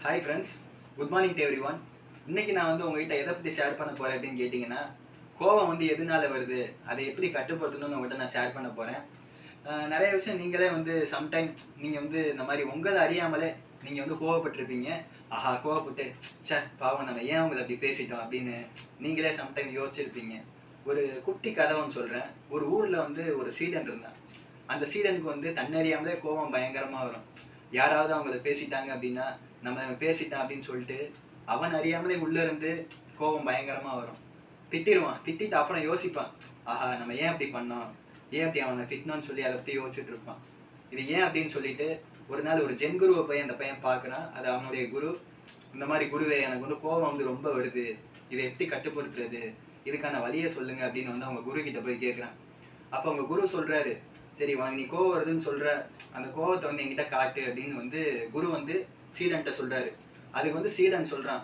Hi friends, good morning to every one. இன்றைக்கி நான் உங்கள்கிட்ட எதை பற்றி ஷேர் பண்ண போகிறேன் அப்படின்னு கேட்டிங்கன்னா, கோவம் எதனால வருது, அதை எப்படி கட்டுப்படுத்தணும்னு உங்கள்கிட்ட நான் ஷேர் பண்ண போகிறேன். நிறைய விஷயம் நீங்களே சம்டைம் நீங்கள் இந்த மாதிரி உங்களை அறியாமலே நீங்கள் கோவப்பட்டிருப்பீங்க. ஆஹா, கோவப்பட்டு பாவம் நம்ம ஏன் அவங்களை அப்படி பேசிட்டோம் அப்படின்னு நீங்களே சம்டைம் யோசிச்சிருப்பீங்க. ஒரு குட்டி கதை சொல்கிறேன். ஒரு ஊரில் ஒரு சீடன் இருந்தான். அந்த சீடனுக்கு தன்னறியாமலே கோவம் பயங்கரமாக வரும். யாராவது அவங்கள பேசிட்டாங்க அப்படின்னா, நம்ம பேசிட்டான் அப்படின்னு சொல்லிட்டு அவன் அறியாமலே உள்ள இருந்து கோபம் பயங்கரமா வரும். திட்டிடுவான். திட்டிட்டு அப்புறம் யோசிப்பான், ஆஹா நம்ம ஏன் அப்படி பண்ணோம், ஏன் அப்படி அவனை திட்டணும்னு சொல்லி அதை பற்றி யோசிச்சுட்டு இருப்பான். இது ஏன் அப்படின்னு சொல்லிட்டு ஒரு நாள் ஒரு ஜென் குருவை போய் அந்த பையன் பார்க்குறான். அது அவனுடைய குரு. இந்த மாதிரி குருவே, எனக்கு கோபம் ரொம்ப வருது, இதை எப்படி கட்டுப்படுத்துறது, இதுக்கான வழியை சொல்லுங்க அப்படின்னு அவங்க குரு கிட்ட போய் கேட்குறான். அப்போ அவங்க குரு சொல்றாரு, சரி உனக்கு நீ கோவம் வருதுன்னு சொல்ற, அந்த கோவத்தை என்கிட்ட காட்டு அப்படின்னு குரு சீடன்ட்ட சொல்றாரு. அதுக்கு சீடன் சொல்றான்,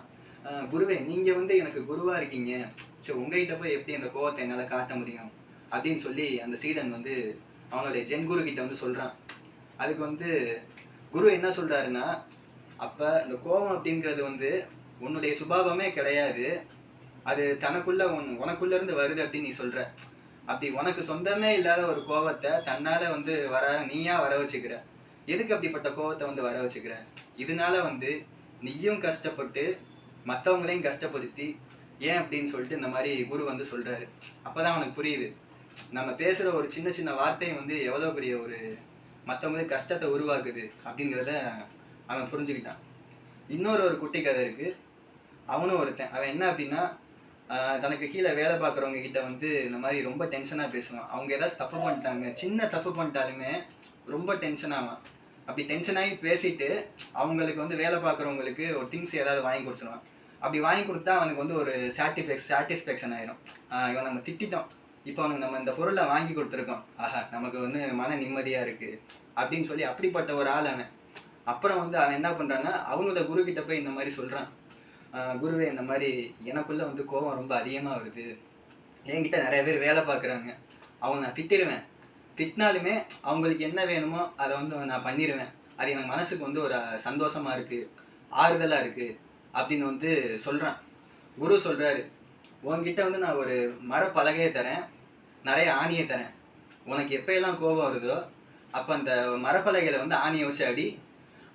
குருவே நீங்க எனக்கு குருவா இருக்கீங்க, சரி உங்ககிட்ட போய் எப்படி அந்த கோவத்தை என்னால் காட்ட முடியும் அப்படின்னு சொல்லி அந்த சீடன் அவனுடைய ஜென் குரு கிட்ட சொல்றான். அதுக்கு குரு என்ன சொல்றாருன்னா, அப்ப இந்த கோபம் அப்படிங்கிறது உன்னுடைய சுபாவமே கிடையாது, அது தனக்குள்ள உனக்குள்ள இருந்து வருது அப்படின்னு நீ சொல்ற. அப்படி உனக்கு சொந்தமே இல்லாத ஒரு கோபத்தை தன்னால நீயா வர வச்சுக்கிற. எதுக்கு அப்படிப்பட்ட கோபத்தை வர வச்சுக்கிற? இதனால நீயும் கஷ்டப்பட்டு மற்றவங்களையும் கஷ்டப்படுத்தி ஏன் அப்படின்னு சொல்லிட்டு இந்த மாதிரி குரு சொல்றாரு. அப்பதான் அவனுக்கு புரியுது, நம்ம பேசுற ஒரு சின்ன சின்ன வார்த்தையும் எவ்வளவு பெரிய ஒரு மற்றவங்களுக்கு கஷ்டத்தை உருவாக்குது அப்படிங்கிறத அவன் புரிஞ்சுக்கிட்டான். இன்னொரு குட்டி கதை இருக்கு. அவனும் ஒருத்தன். அவன் என்ன அப்படின்னா, தனக்கு கீழே வேலை பார்க்குறவங்க கிட்ட இந்த மாதிரி ரொம்ப டென்ஷனாக பேசுவான். அவங்க ஏதாச்சும் தப்பு பண்ணிட்டாங்க, சின்ன தப்பு பண்ணிட்டாலுமே ரொம்ப டென்ஷன் ஆவான். அப்படி டென்ஷனாகி பேசிட்டு அவங்களுக்கு வேலை பார்க்குறவங்களுக்கு ஒரு திங்ஸ் ஏதாவது வாங்கி கொடுத்துருவான். அப்படி வாங்கி கொடுத்தா அவனுக்கு ஒரு சாட்டிஸ்ஃபேக்ஷன் ஆயிரும். இவன் நம்ம திட்டோம், இப்போ அவனுக்கு நம்ம இந்த பொருளை வாங்கி கொடுத்துருக்கோம், ஆஹா நமக்கு மன நிம்மதியாக இருக்குது அப்படின்னு சொல்லி அப்படிப்பட்ட ஒரு ஆள் அவன். அப்புறம் அவன் என்ன பண்ணுறான்னா, அவங்களோட குரு கிட்ட போய் இந்த மாதிரி சொல்கிறான், குருவே இந்த மாதிரி எனக்குள்ளே கோபம் ரொம்ப அதிகமாக வருது, என்கிட்ட நிறைய பேர் வேலை பார்க்குறாங்க, அவங்க நான் திட்டிடுவேன், திட்டினாலுமே அவங்களுக்கு என்ன வேணுமோ அதை நான் பண்ணிடுவேன், அது எனக்கு மனசுக்கு ஒரு சந்தோஷமாக இருக்குது, ஆறுதலாக இருக்குது அப்படின்னு சொல்கிறான். குரு சொல்கிறாரு, உன்கிட்ட நான் ஒரு மரப்பலகையை தரேன், நிறைய ஆணியை தரேன், உனக்கு எப்போயெல்லாம் கோபம் வருதோ அப்போ அந்த மரப்பலகையில் ஆணியை வச்சு அடி,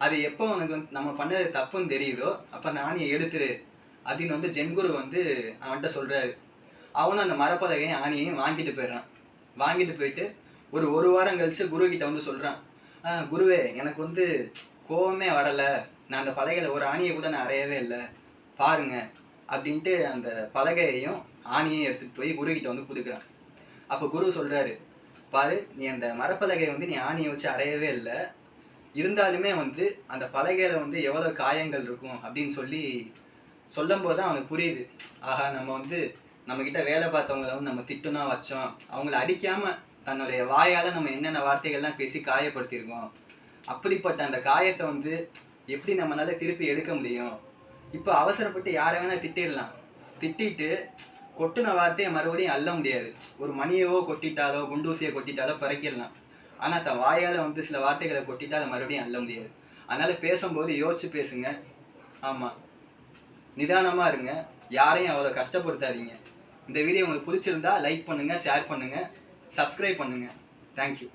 அது எப்போ உனக்கு நம்ம பண்ணது தப்புன்னு தெரியுதோ அப்போ அந்த ஆணியை எடுத்துரு அப்படின்னு ஜென்குரு அவன்கிட்ட சொல்கிறாரு. அவனும் அந்த மரப்பலகையும் ஆணியையும் வாங்கிட்டு போயிடுறான். வாங்கிட்டு போயிட்டு ஒரு வாரம் கழிச்சு குரு கிட்ட சொல்கிறான், குருவே எனக்கு கோவமே வரலை, நான் அந்த பலகையில் ஒரு ஆணியை கூட நான் அறையவே இல்லை பாருங்க அப்படின்ட்டு அந்த பலகையையும் ஆணியையும் எடுத்துகிட்டு போய் குரு கிட்ட கொடுக்குறான். அப்போ குரு சொல்கிறாரு, பாரு நீ அந்த மரப்பலகையை நீ ஆணியை வச்சு அறையவே இல்லை, இருந்தாலுமே அந்த பலகையில் எவ்வளோ காயங்கள் இருக்கும் அப்படின்னு சொல்லும் போது தான் அவனுக்கு புரியுது, ஆஹா நம்ம நம்மக்கிட்ட வேலை பார்த்தவங்கள நம்ம திட்டுனா வச்சோம், அவங்கள அடிக்காமல் தன்னுடைய வாயால் நம்ம என்னென்ன வார்த்தைகள்லாம் பேசி காயப்படுத்தியிருக்கோம், அப்படிப்பட்ட அந்த காயத்தை எப்படி நம்மளால திருப்பி எடுக்க முடியும். இப்போ அவசரப்பட்டு யாரை வேணால் திட்டிடலாம், திட்டிட்டு கொட்டின வார்த்தையை மறுபடியும் அள்ள முடியாது. ஒரு மணியவோ கொட்டிட்டாலோ குண்டூசியை கொட்டிட்டாலோ பறக்கிடலாம், ஆனால் தன் வாயால் சில வார்த்தைகளை கொட்டிட்டா அதை மறுபடியும் அள்ள முடியாது. அதனால் பேசும்போது யோசிச்சு பேசுங்க. ஆமாம், நிதானமாக இருங்க, யாரையும் அவ்வளோ கஷ்டப்படுத்தாதீங்க. இந்த வீடியோ உங்களுக்கு பிடிச்சிருந்தா லைக் பண்ணுங்கள், ஷேர் பண்ணுங்கள், சப்ஸ்கிரைப் பண்ணுங்கள். தேங்க்யூ.